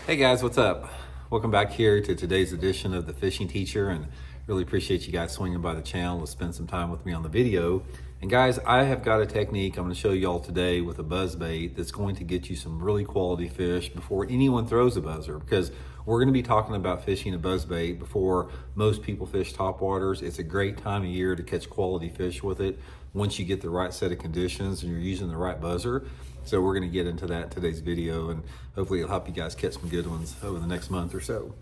Hey guys, what's up? Welcome back here to today's edition of The Fishing Teacher, and really appreciate you guys swinging by the channel to spend some time with me on the video. And guys, I have got a technique I'm going to show you all today with a buzzbait that's going to get you some really quality fish before anyone throws a buzzer, because we're going to be talking about fishing a buzzbait before most people fish topwaters. It's a great time of year to catch quality fish with it once you get the right set of conditions and you're using the right buzzer. So we're going to get into that in today's video, and hopefully it'll help you guys catch some good ones over the next month or so.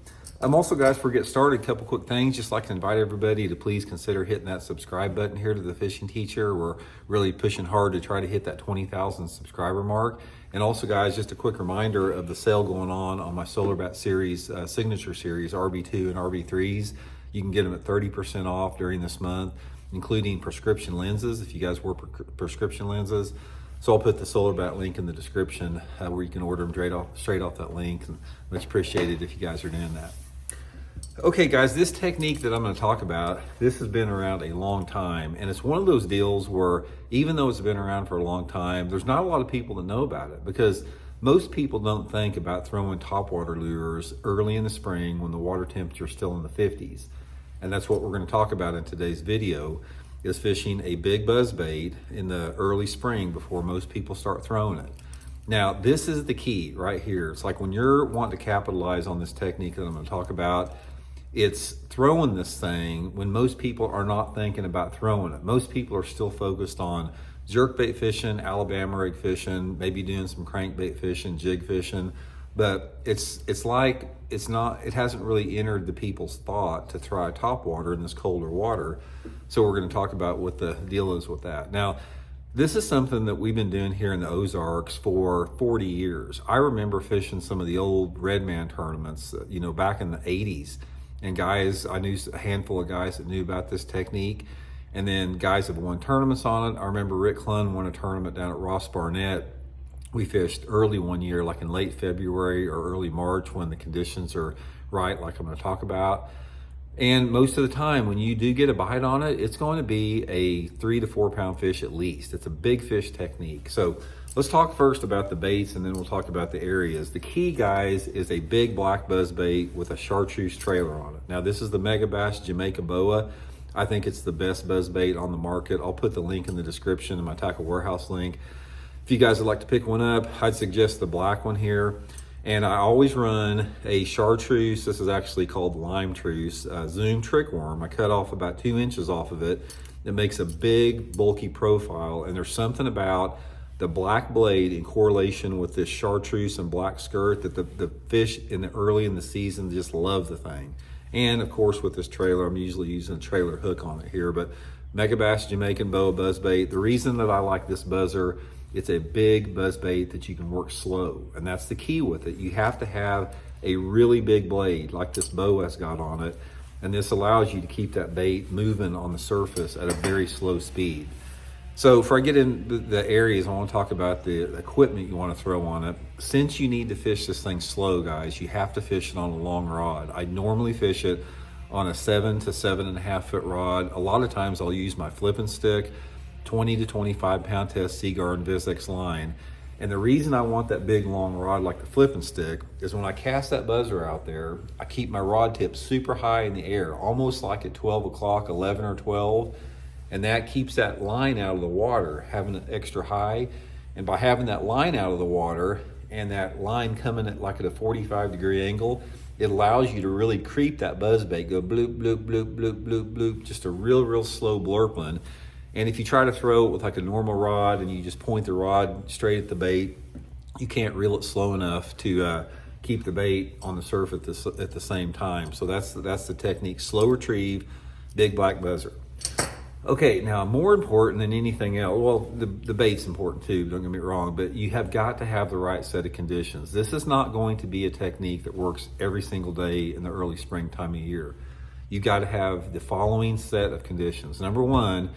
Also, guys, before we get started, a couple quick things. Just like to invite everybody to please consider hitting that subscribe button here to The Fishing Teacher. We're really pushing hard to try to hit that 20,000 subscriber mark. And also, guys, just a quick reminder of the sale going on my Solar Bat series, signature series, RB2 and RB3s. You can get them at 30% off during this month, including prescription lenses, if you guys wear prescription lenses. So I'll put the Solar Bat link in the description where you can order them straight off that link. And much appreciated if you guys are doing that. Okay, guys, this technique that I'm going to talk about, this has been around a long time. And it's one of those deals where even though it's been around for a long time, there's not a lot of people that know about it, because most people don't think about throwing topwater lures early in the spring when the water temperature is still in the 50s. And that's what we're going to talk about in today's video, is fishing a big buzzbait in the early spring before most people start throwing it. Now, this is the key right here. It's like when you're wanting to capitalize on this technique that I'm going to talk about, it's throwing this thing when most people are not thinking about throwing it. Most people are still focused on jerkbait fishing, Alabama rig fishing, maybe doing some crankbait fishing, jig fishing, but it hasn't really entered the people's thought to try topwater in this colder water. So we're going to talk about what the deal is with that. Now, this is something that we've been doing here in the Ozarks for 40 years. I remember fishing some of the old Redman tournaments, back in the 80s. And guys, I knew a handful of guys that knew about this technique. And then guys have won tournaments on it. I remember Rick Clunn won a tournament down at Ross Barnett. We fished early one year, like in late February or early March, when the conditions are right, like I'm going to talk about. And most of the time, when you do get a bite on it, it's going to be a 3 to 4 pound fish at least. It's a big fish technique. So let's talk first about the baits, and then we'll talk about the areas. The key, guys, is a big black buzzbait with a chartreuse trailer on it. Now, this is the Megabass Jamaica Boa. I think it's the best buzzbait on the market. I'll put the link in the description in my Tackle Warehouse link. If you guys would like to pick one up, I'd suggest the black one here. And I always run a chartreuse, this is actually called lime truce, zoom trick worm. I cut off about 2 inches off of it. It makes a big, bulky profile. And there's something about the black blade in correlation with this chartreuse and black skirt that the fish early in the season just love the thing. And of course, with this trailer, I'm usually using a trailer hook on it here, but Megabass Jamaican Boa buzzbait. The reason that I like this buzzer, it's a big buzzbait that you can work slow, and that's the key with it. You have to have a really big blade like this Boa's got on it, and this allows you to keep that bait moving on the surface at a very slow speed. So before I get into the areas, I want to talk about the equipment you want to throw on it. Since you need to fish this thing slow, guys, you have to fish it on a long rod. I normally fish it on a 7 to 7.5 foot rod. A lot of times I'll use my flipping stick, 20 to 25 pound test Seaguar and Visex line. And the reason I want that big long rod like the flipping stick is when I cast that buzzer out there, I keep my rod tip super high in the air, almost like at 12 o'clock, 11 or 12. And that keeps that line out of the water, having it extra high. And by having that line out of the water and that line coming at a 45-degree angle, it allows you to really creep that buzzbait, go bloop, bloop, bloop, bloop, bloop, bloop, just a real slow blurping. And if you try to throw it with like a normal rod and you just point the rod straight at the bait, you can't reel it slow enough to keep the bait on the surface at the same time. So that's the technique, slow retrieve, big black buzzer. Okay, now more important than anything else, well, the bait's important too, don't get me wrong, but you have got to have the right set of conditions. This is not going to be a technique that works every single day in the early spring time of year. You've got to have the following set of conditions. Number one,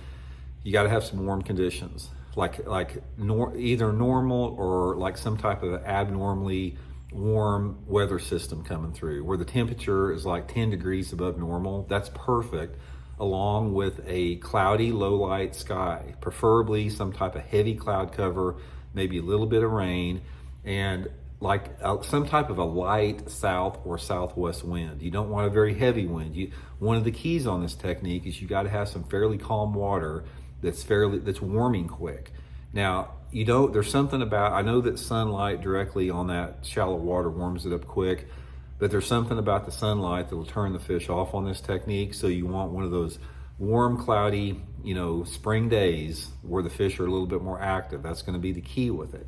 you got to have some warm conditions, either normal or like some type of abnormally warm weather system coming through, where the temperature is like 10 degrees above normal. That's perfect, along with a cloudy, low light sky, preferably some type of heavy cloud cover, maybe a little bit of rain. And like some type of a light south or southwest wind. You don't want a very heavy wind. One of the keys on this technique is you got to have some fairly calm water that's warming quick. Now, there's something about, I know that sunlight directly on that shallow water warms it up quick, but there's something about the sunlight that will turn the fish off on this technique. So you want one of those warm, cloudy, spring days where the fish are a little bit more active. That's going to be the key with it.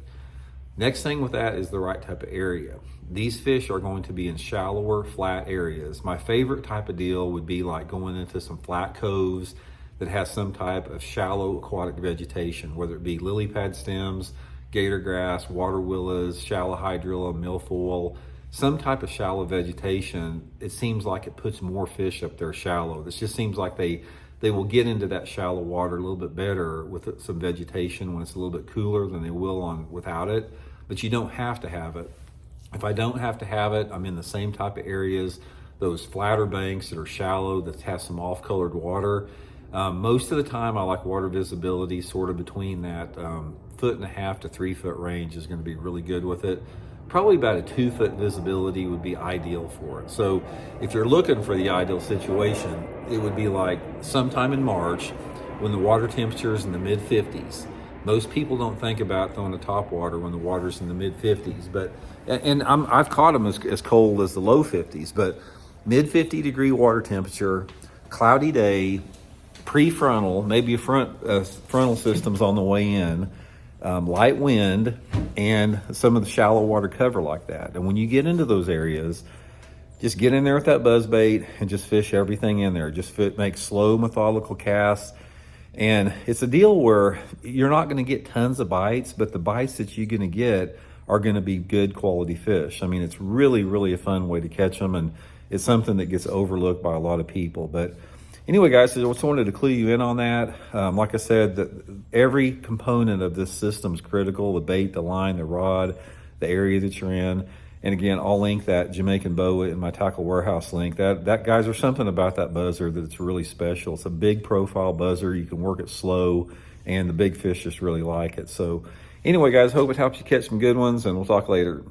Next thing with that is the right type of area. These fish are going to be in shallower, flat areas. My favorite type of deal would be like going into some flat coves that has some type of shallow aquatic vegetation, whether it be lily pad stems, gator grass, water willows, shallow hydrilla, milfoil, some type of shallow vegetation. It seems like it puts more fish up there shallow. This just seems like they will get into that shallow water a little bit better with some vegetation when it's a little bit cooler than they will without it. But you don't have to have it. If I don't have to have it, I'm in the same type of areas, those flatter banks that are shallow, that have some off-colored water. Most of the time I like water visibility sort of between that 1.5 to 3 foot range is going to be really good with it. Probably about a 2 foot visibility would be ideal for it. So if you're looking for the ideal situation, it would be like sometime in March when the water temperature is in the mid 50s. Most people don't think about throwing the top water when the water's in the mid 50s, but I've caught them as cold as the low 50s, but mid 50 degree water temperature, cloudy day, pre-frontal, maybe frontal systems on the way in, light wind, and some of the shallow water cover like that. And when you get into those areas, just get in there with that buzzbait and just fish everything in there. Just make slow, methodical casts. And it's a deal where you're not going to get tons of bites, but the bites that you're going to get are going to be good quality fish. I mean, it's really, really a fun way to catch them, and it's something that gets overlooked by a lot of people. But anyway, guys, I just wanted to clue you in on that. Like I said, every component of this system is critical: the bait, the line, the rod, the area that you're in. And again, I'll link that Jamaican boa in my tackle warehouse link. That guys, there's something about that buzzer that's really special. It's a big profile buzzer. You can work it slow, and the big fish just really like it. So anyway, guys, hope it helps you catch some good ones, and we'll talk later.